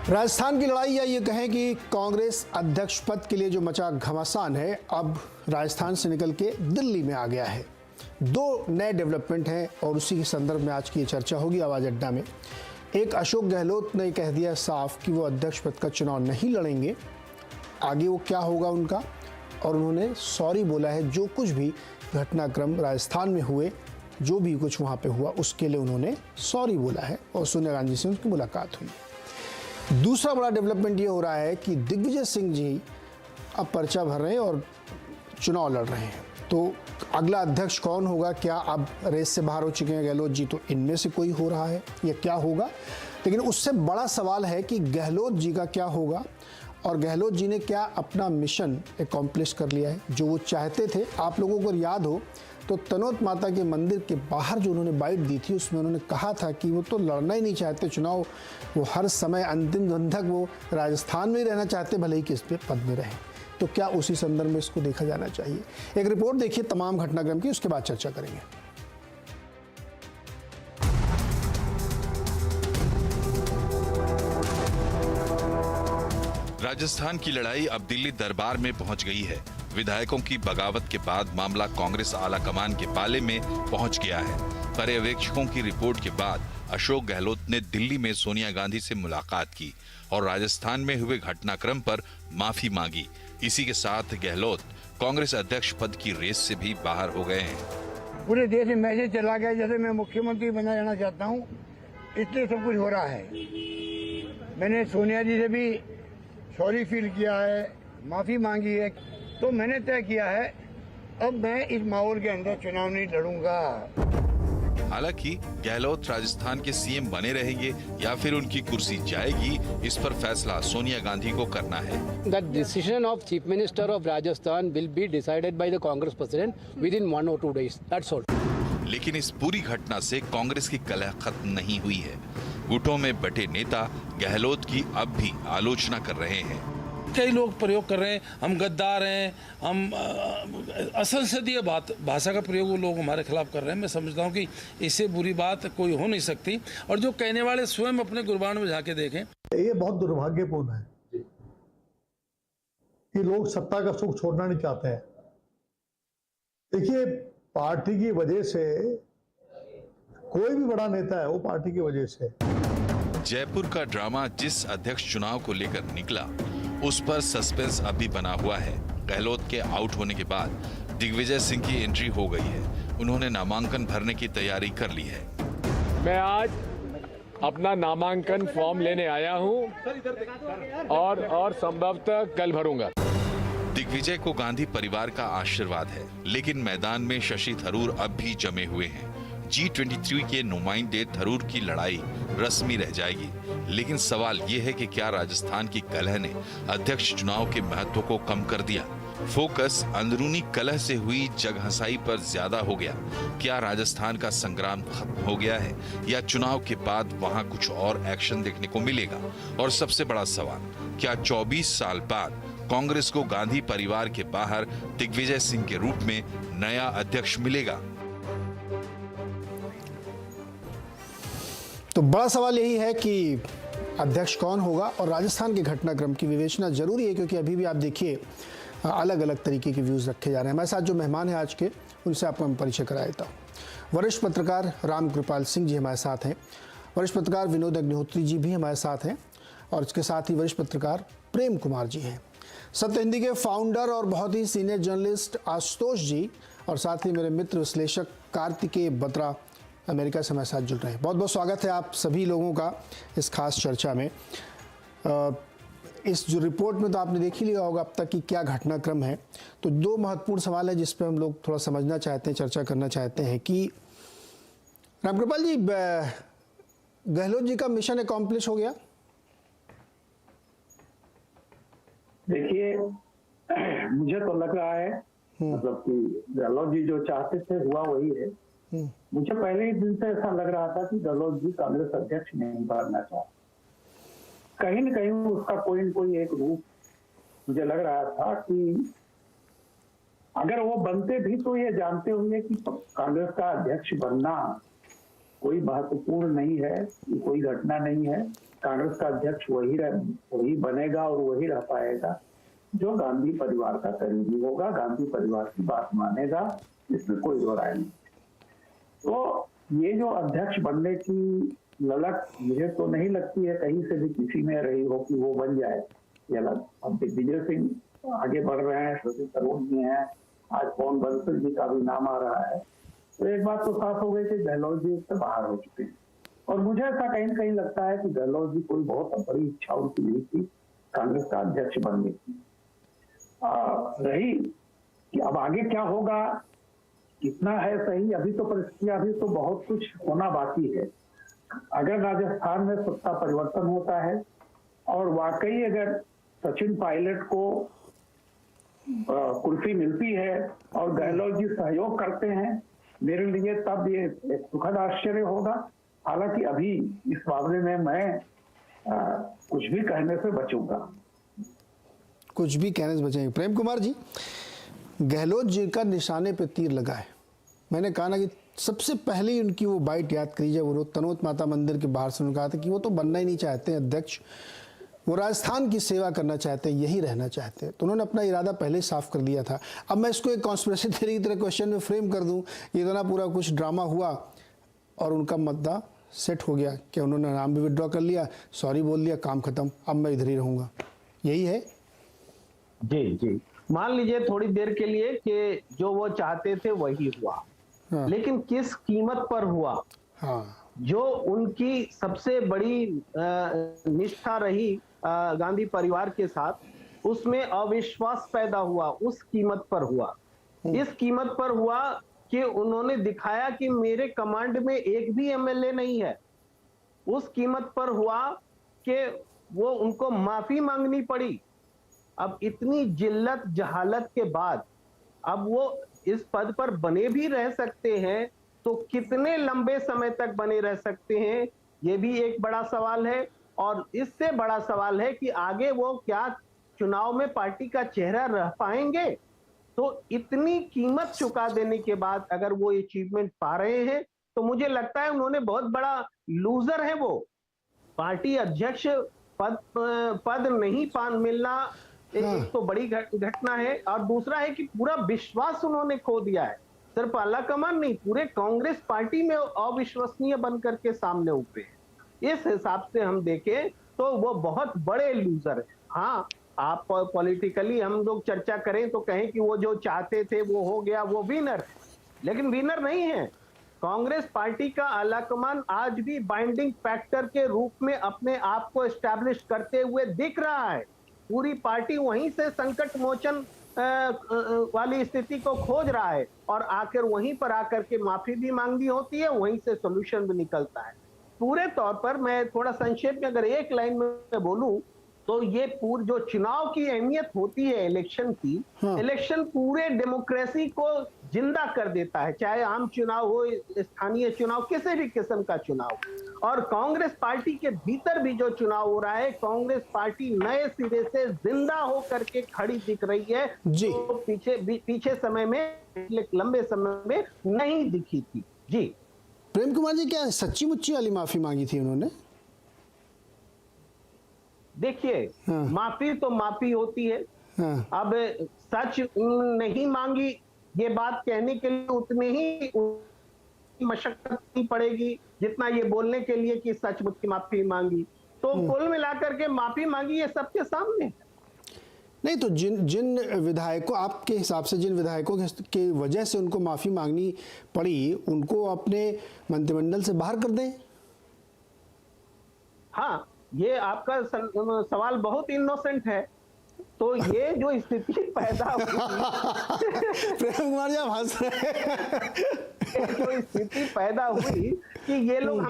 राजस्थान की लड़ाई या ये कहें कि कांग्रेस अध्यक्ष पद के लिए जो मचा घमासान है अब राजस्थान से निकल के दिल्ली में आ गया है। दो नए डेवलपमेंट हैं और उसी के संदर्भ में आज की ये चर्चा होगी आवाज अड्डा में। एक, अशोक गहलोत ने कह दिया साफ कि वो अध्यक्ष पद का चुनाव नहीं लड़ेंगे, आगे वो क्या होगा उनका, और उन्होंने सॉरी बोला है। जो कुछ भी घटनाक्रम राजस्थान में हुए, जो भी कुछ वहाँ पे हुआ, उसके लिए उन्होंने सॉरी बोला है और सोनिया गांधी से उनकी मुलाकात हुई। दूसरा बड़ा डेवलपमेंट ये हो रहा है कि दिग्विजय सिंह जी अब पर्चा भर रहे हैं और चुनाव लड़ रहे हैं। तो अगला अध्यक्ष कौन होगा, क्या अब रेस से बाहर हो चुके हैं गहलोत जी, तो इनमें से कोई हो रहा है या क्या होगा। लेकिन उससे बड़ा सवाल है कि गहलोत जी का क्या होगा और गहलोत जी ने क्या अपना मिशन एकम्प्लिश कर लिया है जो वो चाहते थे। आप लोगों को याद हो तो तनोत माता के मंदिर के बाहर जो उन्होंने बाइट दी थी उसमें उन्होंने कहा था कि वो तो लड़ना ही नहीं चाहते चुनाव, वो हर समय अंतिम दिन तक वो राजस्थान में ही रहना चाहते, भले ही किस पे पद में रहें। तो क्या उसी संदर्भ में इसको देखा जाना चाहिए। एक रिपोर्ट देखिए तमाम घटनाक्रम की, उसके बाद चर्चा करेंगे। राजस्थान की लड़ाई अब दिल्ली दरबार में पहुंच गई है। विधायकों की बगावत के बाद मामला कांग्रेस आलाकमान के पाले में पहुंच गया है। पर्यवेक्षकों की रिपोर्ट के बाद अशोक गहलोत ने दिल्ली में सोनिया गांधी से मुलाकात की और राजस्थान में हुए घटनाक्रम पर माफी मांगी। इसी के साथ गहलोत कांग्रेस अध्यक्ष पद की रेस से भी बाहर हो गए हैं। पूरे देश में मैसेज चला गया जैसे मैं मुख्यमंत्री बना रहना चाहता हूँ, इसलिए सब कुछ हो रहा है। मैंने सोनिया जी से भी सॉरी फील किया है, माफी मांगी है। तो मैंने तय किया है अब मैं इस माहौल के अंदर चुनाव नहीं लड़ूंगा। हालांकि गहलोत राजस्थान के सीएम बने रहेंगे या फिर उनकी कुर्सी जाएगी, इस पर फैसला सोनिया गांधी को करना है। The decision of Chief Minister of Rajasthan will be decided by the Congress President within 1 or 2 days. That's all. लेकिन इस पूरी घटना से कांग्रेस की कलह खत्म नहीं हुई है। गुटों में बटे नेता गहलोत की अब भी आलोचना कर रहे हैं। कई लोग प्रयोग कर रहे हैं, हम गद्दार हैं, हम असंसदीय भाषा का प्रयोग वो लोग हमारे खिलाफ कर रहे हैं। मैं समझता हूँ कि इससे बुरी बात कोई हो नहीं सकती और जो कहने वाले स्वयं अपने गुरबान में जाके देखें। ये बहुत दुर्भाग्यपूर्ण है कि लोग सत्ता का सुख छोड़ना नहीं चाहते हैं। देखिए, पार्टी की वजह से कोई भी बड़ा नेता है वो पार्टी की वजह से। जयपुर का ड्रामा जिस अध्यक्ष चुनाव को लेकर निकला उस पर सस्पेंस अभी बना हुआ है। गहलोत के आउट होने के बाद दिग्विजय सिंह की एंट्री हो गई है। उन्होंने नामांकन भरने की तैयारी कर ली है। मैं आज अपना नामांकन फॉर्म लेने आया हूं और संभवतः कल भरूंगा। दिग्विजय को गांधी परिवार का आशीर्वाद है, लेकिन मैदान में शशि थरूर अब भी जमे हुए हैं। G23 के नुमाइंदे थरूर की लड़ाई रस्मी रह जाएगी, लेकिन सवाल ये है कि क्या राजस्थान की कलह ने अध्यक्ष चुनाव के महत्व को कम कर दिया। फोकस अंदरूनी कलह से हुई जगहंसाई पर ज्यादा हो गया। क्या राजस्थान का संग्राम खत्म हो गया है या चुनाव के बाद वहां कुछ और एक्शन देखने को मिलेगा। और सबसे बड़ा सवाल, क्या 24 साल बाद कांग्रेस को गांधी परिवार के बाहर दिग्विजय सिंह के रूप में नया अध्यक्ष मिलेगा। तो बड़ा सवाल यही है कि अध्यक्ष कौन होगा और राजस्थान के घटनाक्रम की विवेचना जरूरी है, क्योंकि अभी भी आप देखिए अलग अलग तरीके के व्यूज़ रखे जा रहे हैं। हमारे साथ जो मेहमान हैं आज के, उनसे आपको मैं परिचय करा देता हूँ। वरिष्ठ पत्रकार राम कृपाल सिंह जी हमारे साथ हैं, वरिष्ठ पत्रकार विनोद अग्निहोत्री जी भी हमारे साथ हैं और इसके साथ ही वरिष्ठ पत्रकार प्रेम कुमार जी हैं। सत्य हिंदी के फाउंडर और बहुत ही सीनियर जर्नलिस्ट आशुतोष जी और साथ ही मेरे मित्र विश्लेषक कार्तिकेय बत्रा अमेरिका से हमारे साथ जुड़ रहे हैं। बहुत बहुत स्वागत है आप सभी लोगों का इस खास चर्चा में। इस जो रिपोर्ट में तो आपने देख ही लिया होगा अब तक कि क्या घटनाक्रम है। तो दो महत्वपूर्ण सवाल है जिस पर हम लोग थोड़ा समझना चाहते हैं, चर्चा करना चाहते हैं कि रामकृपाल जी, गहलोत जी का मिशन एकम्प्लिश हो गया। देखिए, मुझे तो लग रहा है मतलब कि गहलोत जी जो चाहते थे हुआ वही है। मुझे पहले ही दिन से ऐसा लग रहा था कि गहलोत जी कांग्रेस अध्यक्ष नहीं बनना चाहते। कहीं न कहीं उसका कोई न कोई एक रूप मुझे लग रहा था कि अगर वो बनते भी तो ये जानते हुए कि कांग्रेस का अध्यक्ष बनना कोई महत्वपूर्ण नहीं है, ये कोई घटना नहीं है। कांग्रेस का अध्यक्ष वही बनेगा और वही रह पाएगा जो गांधी परिवार का करीबी होगा, गांधी परिवार की बात मानेगा, इसमें कोई दो राय नहीं। तो ये जो अध्यक्ष बनने की ललक मुझे तो नहीं लगती है कहीं से भी किसी में रही हो कि वो बन जाए। ये अलग, अब दिग्विजय सिंह आगे बढ़ रहे हैं, शशि थरूर जी हैं, आज पवन बंसल जी का भी नाम आ रहा है। तो एक बात तो साफ हो गई कि गहलोत जी इससे बाहर हो चुके हैं। और मुझे ऐसा कहीं न कहीं लगता है कि गहलोत जी कोई बहुत बड़ी इच्छा उनकी नहीं थी कांग्रेस का अध्यक्ष बनने की। रही कि अब आगे क्या होगा, कितना है सही, अभी तो परिस्थितियां, अभी तो बहुत कुछ होना बाकी है। अगर राजस्थान में सत्ता परिवर्तन होता है और वाकई अगर सचिन पायलट को कुर्सी मिलती है और गहलोत जी सहयोग करते हैं, मेरे लिए तब ये एक सुखद आश्चर्य होगा। हालांकि अभी इस मामले में मैं कुछ भी कहने से बचूंगा। कुछ भी कहने से बचेंगे। प्रेम कुमार जी, गहलोत जी का निशाने पे तीर लगा है। मैंने कहा ना कि सबसे पहले ही उनकी वो बाइट याद करी जब वो तनोत माता मंदिर के बाहर से उन्होंने कहा था कि वो तो बनना ही नहीं चाहते अध्यक्ष, वो राजस्थान की सेवा करना चाहते हैं, यही रहना चाहते हैं। तो उन्होंने अपना इरादा पहले ही साफ कर दिया था। अब मैं इसको एक कॉन्स्पिरेसी थ्योरी की तरह क्वेश्चन में फ्रेम कर दूं, इतना पूरा कुछ ड्रामा हुआ और उनका मुद्दा सेट हो गया कि उन्होंने नाम भी विड्रॉ कर लिया, सॉरी बोल दिया, काम खत्म, अब मैं इधर ही रहूंगा, यही है। जी जी, मान लीजिए थोड़ी देर के लिए कि जो वो चाहते थे वही हुआ। हाँ। लेकिन किस कीमत पर हुआ? हाँ। जो उनकी सबसे बड़ी निष्ठा रही गांधी परिवार के साथ, उसमें अविश्वास पैदा हुआ, उस कीमत पर हुआ। इस कीमत पर हुआ कि उन्होंने दिखाया कि मेरे कमांड में एक भी एमएलए नहीं है। उस कीमत पर हुआ कि वो उनको माफी मांगनी पड़ी। अब इतनी जिल्लत जहालत के बाद अब वो इस पद पर बने भी रह सकते हैं, तो कितने लंबे समय तक बने रह सकते हैं, ये भी एक बड़ा सवाल है। और इससे बड़ा सवाल है कि आगे वो क्या चुनाव में पार्टी का चेहरा रह पाएंगे। तो इतनी कीमत चुका देने के बाद अगर वो अचीवमेंट पा रहे हैं, तो मुझे लगता है उन्होंने बहुत बड़ा लूजर है। वो पार्टी अध्यक्ष पद नहीं मिलना एक तो बड़ी घटना है, और दूसरा है कि पूरा विश्वास उन्होंने खो दिया है। सिर्फ आलाकमान नहीं, पूरे कांग्रेस पार्टी में अविश्वसनीय बनकर के सामने उतरे हैं। इस हिसाब से हम देखें तो वो बहुत बड़े लूजर है। हाँ, आप पॉलिटिकली हम लोग चर्चा करें तो कहें कि वो जो चाहते थे वो हो गया, वो विनर है, लेकिन विनर नहीं है। कांग्रेस पार्टी का आलाकमान आज भी बाइंडिंग फैक्टर के रूप में अपने आप को एस्टैब्लिश करते हुए दिख रहा है। पूरी पार्टी वहीं से संकट मोचन वाली स्थिति को खोज रहा है और आखिर वहीं पर आकर के माफी भी मांगी होती है, वहीं से सॉल्यूशन भी निकलता है। पूरे तौर पर मैं थोड़ा संक्षेप में अगर एक लाइन में बोलूं तो ये पूरी जो चुनाव की अहमियत होती है इलेक्शन की, इलेक्शन पूरे डेमोक्रेसी को जिंदा कर देता है, चाहे आम चुनाव हो, स्थानीय चुनाव, किसी भी किस्म का चुनाव। और कांग्रेस पार्टी के भीतर भी जो चुनाव हो रहा है, कांग्रेस पार्टी नए सिरे से जिंदा होकर के खड़ी दिख रही है, जो पीछे समय में, लंबे समय में नहीं दिखी थी। जी प्रेम कुमार जी, क्या सच्ची मुच्ची वाली माफी मांगी थी उन्होंने? देखिए, माफी तो माफी होती है। अब सच नहीं मांगी, ये बात कहने के लिए उतनी ही मशक्कत नहीं पड़ेगी जितना ये बोलने के लिए कि सचमुच की माफी मांगी। तो कुल मिलाकर के माफी मांगी ये सबके सामने है। नहीं तो जिन विधायकों, आपके हिसाब से जिन विधायकों के वजह से उनको माफी मांगनी पड़ी, उनको अपने मंत्रिमंडल से बाहर कर दें? हाँ, ये आपका सवाल बहुत इनोसेंट है। तो ये जो स्थिति पैदा हुई प्रेम कुमार जी आप हंस रहे हैं। जो स्थिति पैदा हुई कि ये लोग